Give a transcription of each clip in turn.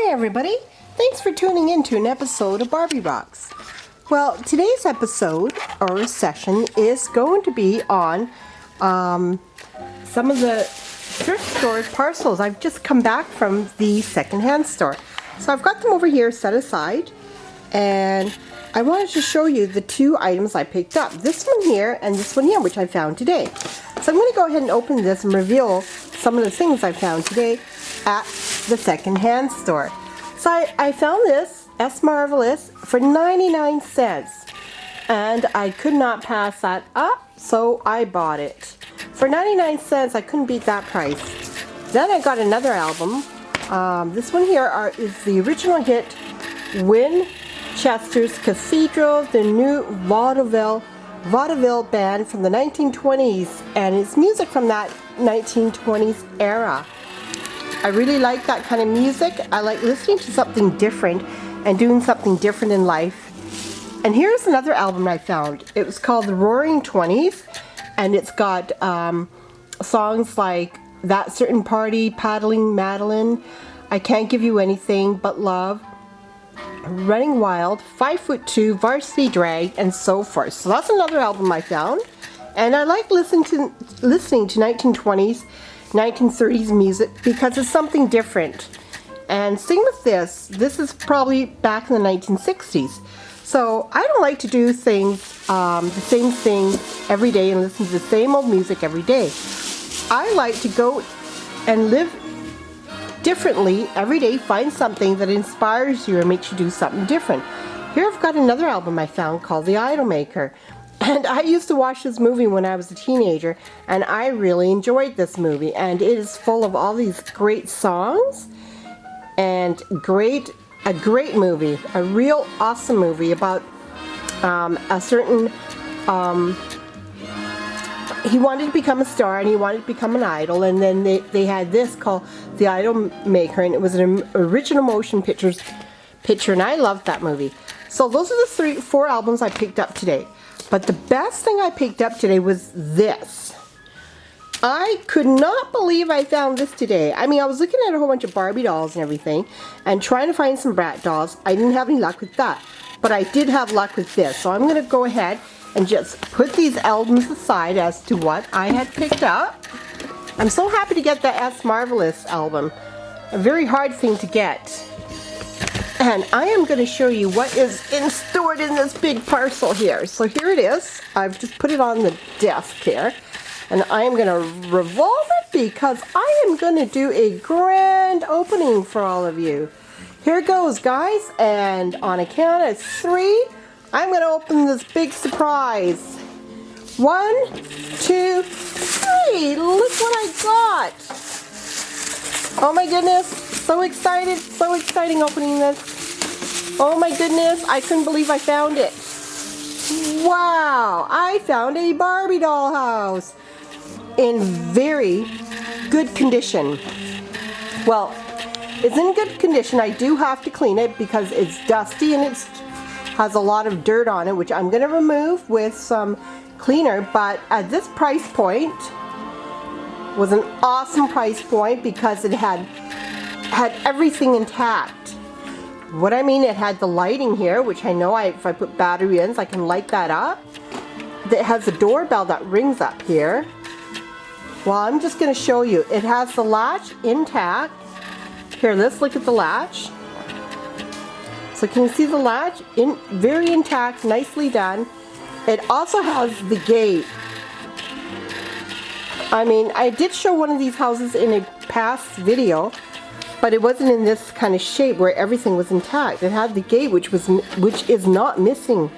Hi everybody, thanks for tuning in to an episode of Barbie Rocks. Well, today's episode or session is going to be on some of the thrift store parcels. I've just come back from the secondhand store. So I've got them over here set aside, and I wanted to show you the two items I picked up. This one here and this one here, which I found today. So I'm going to go ahead and open this and reveal some of the things I found today at the secondhand store. So I found this S Marvelous for 99 cents, and I could not pass that up, so I bought it. For 99 cents, I couldn't beat that price. Then I got another album. This one here is the original hit Winchester's Cathedral, the new vaudeville band from the 1920s, and it's music from that 1920s era. I really like that kind of music. I like listening to something different and doing something different in life. And here's another album I found. It was called The Roaring Twenties, and it's got songs like That Certain Party, Paddling Madeline, I Can't Give You Anything But Love, Running Wild, 5'2", Varsity Drag, and so forth. So that's another album I found. And I like listening to 1920s, 1930s music because it's something different. And same with this is probably back in the 1960s. So I don't like to do things, the same thing every day and listen to the same old music every day. I like to go and live differently every day, find something that inspires you or makes you do something different. Here I've got another album I found called The Idolmaker. And I used to watch this movie when I was a teenager, and I really enjoyed this movie. And it is full of all these great songs and a great movie, a real awesome movie about a certain, he wanted to become a star and he wanted to become an idol, and then they had this called The Idolmaker, and it was an original motion picture, and I loved that movie. So those are the four albums I picked up today. But the best thing I picked up today was this. I could not believe I found this today. I mean, I was looking at a whole bunch of Barbie dolls and everything and trying to find some Brat dolls. I didn't have any luck with that. But I did have luck with this. So I'm going to go ahead and just put these albums aside as to what I had picked up. I'm so happy to get the S Marvelous album. A very hard thing to get. And I am going to show you what is stored in this big parcel here. So here it is. I've just put it on the desk here. And I am going to revolve it because I am going to do a grand opening for all of you. Here goes, guys. And on a count of 3, I'm going to open this big surprise. 1, 2, 3. Look what I got. Oh my goodness. So exciting opening this. Oh my goodness, I couldn't believe I found it. Wow, I found a Barbie dollhouse in very good condition. Well, it's in good condition. I do have to clean it because it's dusty and it has a lot of dirt on it, which I'm going to remove with some cleaner. But at this price point, was an awesome price point because it had everything intact. What I mean, it had the lighting here, which I know if I put battery in, I can light that up. It has a doorbell that rings up here. Well, I'm just going to show you. It has the latch intact. Here, let's look at the latch. So can you see the latch? Very intact, nicely done. It also has the gate. I mean, I did show one of these houses in a past video, but it wasn't in this kind of shape where everything was intact. It had the gate, which is not missing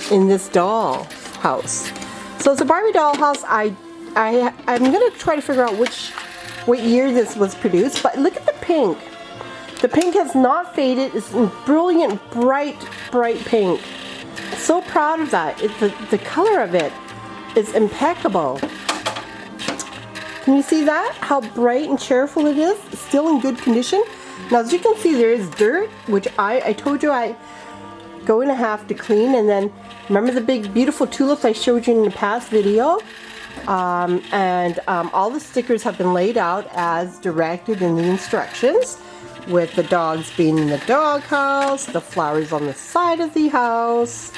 in this doll house. So it's a Barbie doll house. I'm gonna try to figure out what year this was produced. But look at the pink. The pink has not faded. It's in brilliant, bright pink. So proud of that. The color of it is impeccable. Can you see that? How bright and cheerful it is? It's still in good condition. Now, as you can see, there is dirt, which I told you I going to have to clean. And then remember the big beautiful tulips I showed you in the past video? All the stickers have been laid out as directed in the instructions. with the dogs being in the doghouse, the flowers on the side of the house,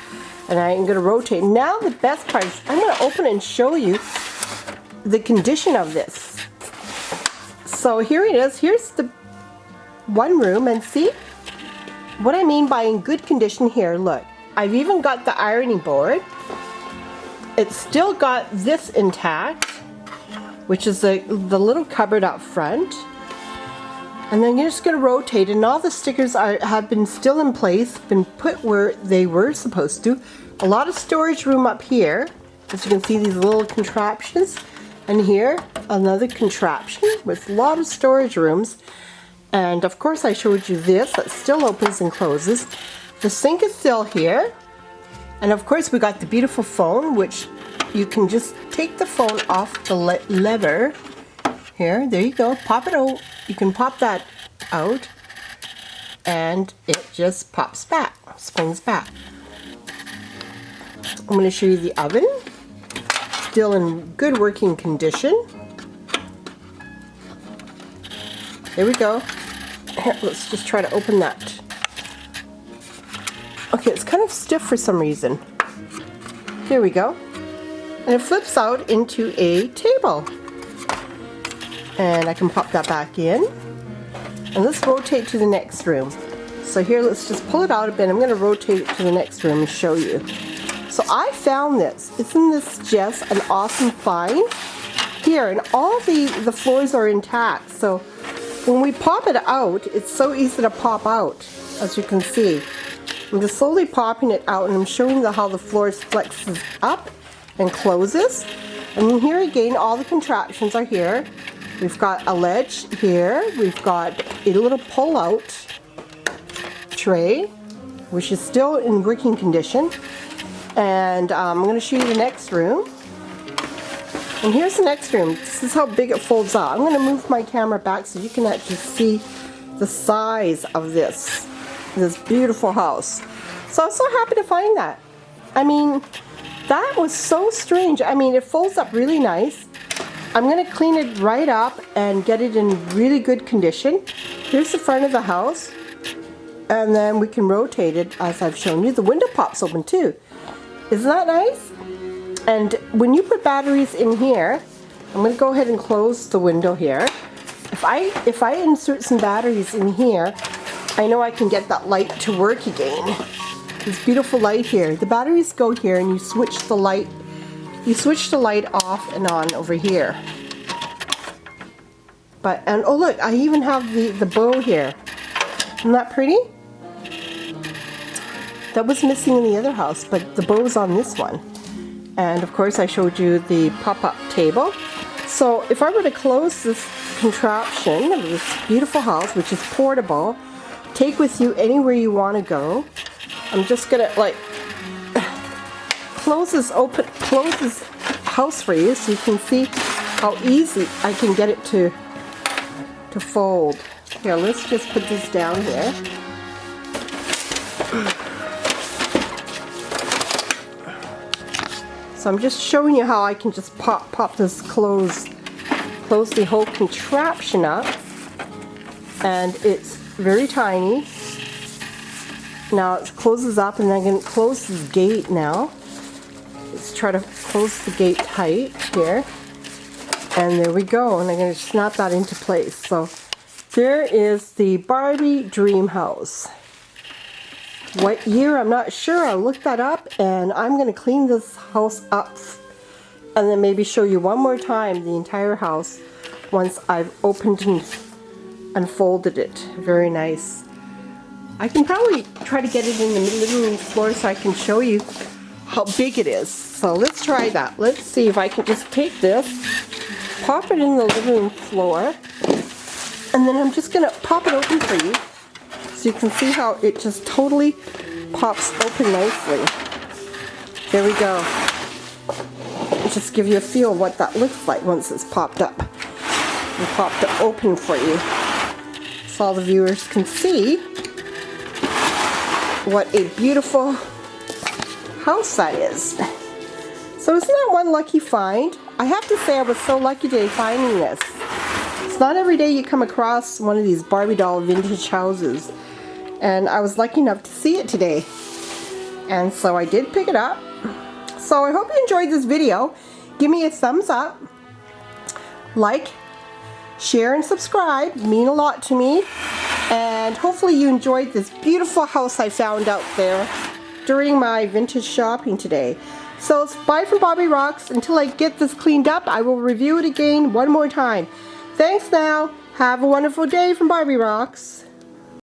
and I'm going to rotate. Now the best part is I'm going to open it and show you the condition of this. So here it is. Here's the one room, and see what I mean by in good condition here. Look, I've even got the ironing board. It's still got this intact, which is the little cupboard up front. And then you're just going to rotate, and all the stickers have been still in place, been put where they were supposed to. A lot of storage room up here. As you can see, these little contraptions. And here, another contraption with a lot of storage rooms. And of course I showed you this, that still opens and closes. The sink is still here. And of course we got the beautiful phone, which you can just take the phone off the lever. Here, there you go, pop it out. You can pop that out and it just pops back, springs back. I'm going to show you the oven. Still in good working condition. There we go. Here, let's just try to open that. Okay, it's kind of stiff for some reason. There we go. And it flips out into a table. And I can pop that back in. And let's rotate to the next room. So here, let's just pull it out a bit. I'm going to rotate it to the next room and show you. So I found this. Isn't this just an awesome find? Here, and all the floors are intact. So when we pop it out, it's so easy to pop out, as you can see. I'm just slowly popping it out, and I'm showing you how the floor flexes up and closes. And then here again, all the contraptions are here. We've got a ledge here. We've got a little pull-out tray, which is still in working condition. And I'm going to show you the next room. And here's the next room. This is how big it folds out. I'm going to move my camera back so you can actually see the size of this beautiful house. So I'm so happy to find that. I mean, that was so strange. I mean, it folds up really nice. I'm going to clean it right up and get it in really good condition. Here's the front of the house. And then we can rotate it as I've shown you. The window pops open too. Isn't that nice? And when you put batteries in here, I'm going to go ahead and close the window here. If I insert some batteries in here, I know I can get that light to work again. This beautiful light here. The batteries go here, and you switch the light. You switch the light off and on over here. And oh look, I even have the bow here. Isn't that pretty? That was missing in the other house, but the bow's on this one. And of course I showed you the pop-up table. So if I were to close this contraption of this beautiful house, which is portable, take with you anywhere you want to go. I'm just gonna like close this house for you so you can see how easy I can get it to fold. Here, let's just put this down here. So I'm just showing you how I can just pop this close the whole contraption up, and it's very tiny. Now it closes up, and I'm going to close this gate now. Let's try to close the gate tight here, and there we go. And I'm going to snap that into place. So there is the Barbie dream house. What year, I'm not sure. I'll look that up, and I'm going to clean this house up and then maybe show you one more time the entire house once I've opened and unfolded it. Very nice. I can probably try to get it in the living room floor so I can show you how big it is. So let's try that. Let's see if I can just take this, pop it in the living room floor, and then I'm just going to pop it open for you. So you can see how it just totally pops open nicely. There we go. I'll just give you a feel of what that looks like once it's popped up. We popped it open for you so all the viewers can see what a beautiful house that is. So isn't that one lucky find? I have to say I was so lucky today finding this. It's not every day you come across one of these Barbie doll vintage houses. And I was lucky enough to see it today. And so I did pick it up. So I hope you enjoyed this video. Give me a thumbs up. Like, share, and subscribe. Mean a lot to me. And hopefully you enjoyed this beautiful house I found out there during my vintage shopping today. So it's bye from Barbie Rocks. Until I get this cleaned up, I will review it again one more time. Thanks now. Have a wonderful day from Barbie Rocks.